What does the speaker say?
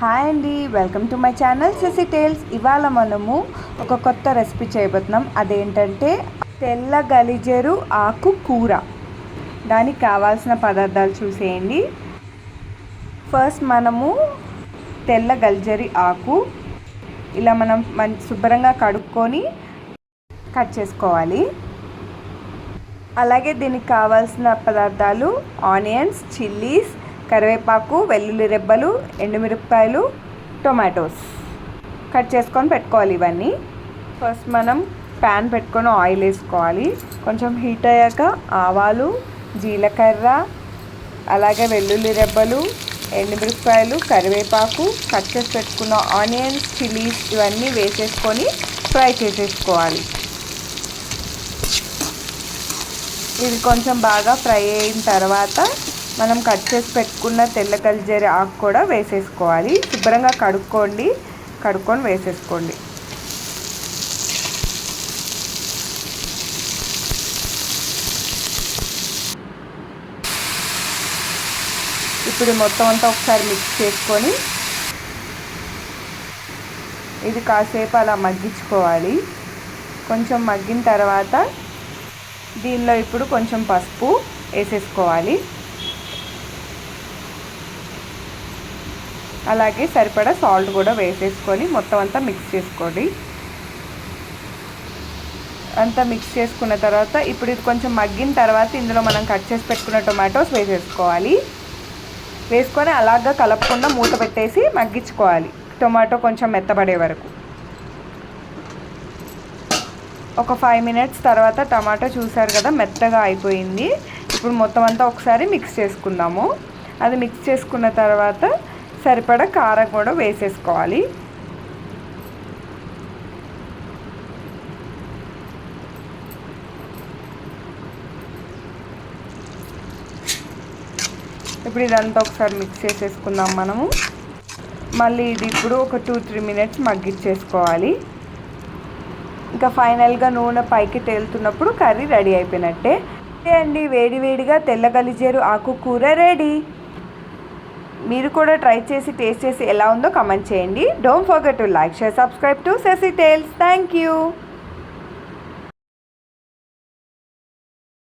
Hi అండి, welcome to my channel Sesi tales. ఇవాళ మనము ఒక కొత్త రెసిపీ చేయబోతున్నాం. అదేంటంటే తెల్ల గలిజేరు ఆకు కూర. దానికి కావాల్సిన పదార్థాలు చూసేయండి. ఫస్ట్ మనము తెల్ల గలిజేరు ఆకు ఇలా మనం శుభ్రంగా కడుక్కొని కట్ చేసుకోవాలి. అలాగే దీనికి కావాల్సిన పదార్థాలు ఆనియన్స్, చిల్లీస్, కరివేపాకు, వెల్లుల్లి రెబ్బలు, ఎండుమిరపకాయలు, టొమాటోస్ కట్ చేసుకొని పెట్టుకోవాలి. ఇవన్నీ ఫస్ట్ మనం ప్యాన్ పెట్టుకొని ఆయిల్ వేసుకోవాలి. కొంచెం హీట్ అయ్యాక ఆవాలు, జీలకర్ర, అలాగే వెల్లుల్లి రెబ్బలు, ఎండుమిరపకాయలు, కరివేపాకు, కట్ చేసి పెట్టుకున్న ఆనియన్స్, చిల్లీస్ ఇవన్నీ వేసేసుకొని ఫ్రై చేసేసుకోవాలి. ఇది కొంచెం బాగా ఫ్రై అయిన తర్వాత మనం కట్ చేసి పెట్టుకున్న తెల్ల గలిజేరు ఆకు కూడా వేసేసుకోవాలి. శుభ్రంగా కడుక్కొని వేసేసుకోండి. ఇప్పుడు మొత్తం అంతా ఒకసారి మిక్స్ చేసుకొని ఇది కాసేపు అలా మగ్గించుకోవాలి. కొంచెం మగ్గిన తర్వాత దీనిలో ఇప్పుడు కొంచెం పసుపు వేసేసుకోవాలి. అలాగే సరిపడా సాల్ట్ కూడా వేసేసుకొని మొత్తం అంతా మిక్స్ చేసుకోండి. అంతా మిక్స్ చేసుకున్న తర్వాత ఇప్పుడు ఇది కొంచెం మగ్గిన తర్వాత ఇందులో మనం కట్ చేసి పెట్టుకున్న టొమాటోస్ వేసేసుకోవాలి. వేసుకొని అలాగా కలపకుండా మూత పెట్టేసి మగ్గించుకోవాలి. టొమాటో కొంచెం మెత్తబడే వరకు. ఒక 5 మినిట్స్ తర్వాత టమాటో చూసారు కదా, మెత్తగా అయిపోయింది. ఇప్పుడు మొత్తం అంతా ఒకసారి మిక్స్ చేసుకుందాము. అది మిక్స్ చేసుకున్న తర్వాత సరిపడా కారం కూడా వేసేసుకోవాలి. ఇప్పుడు ఇదంతా ఒకసారి మిక్స్ చేసేసుకుందాం మనము. మళ్ళీ ఇది ఇప్పుడు ఒక 2-3 మినిట్స్ మగ్గిచ్చేసుకోవాలి. ఇంకా ఫైనల్గా నూనె పైకి తేలుతున్నప్పుడు కర్రీ రెడీ అయిపోయినట్టే అండి. వేడివేడిగా తెల్ల గలిజేరు ఆకు కూర రెడీ. మీరు కూడా ట్రై చేసి టేస్ట్ చేసి ఎలా ఉందో కామెంట్ చేయండి. Don't forget to like, share, subscribe to Sesi tales. Thank you.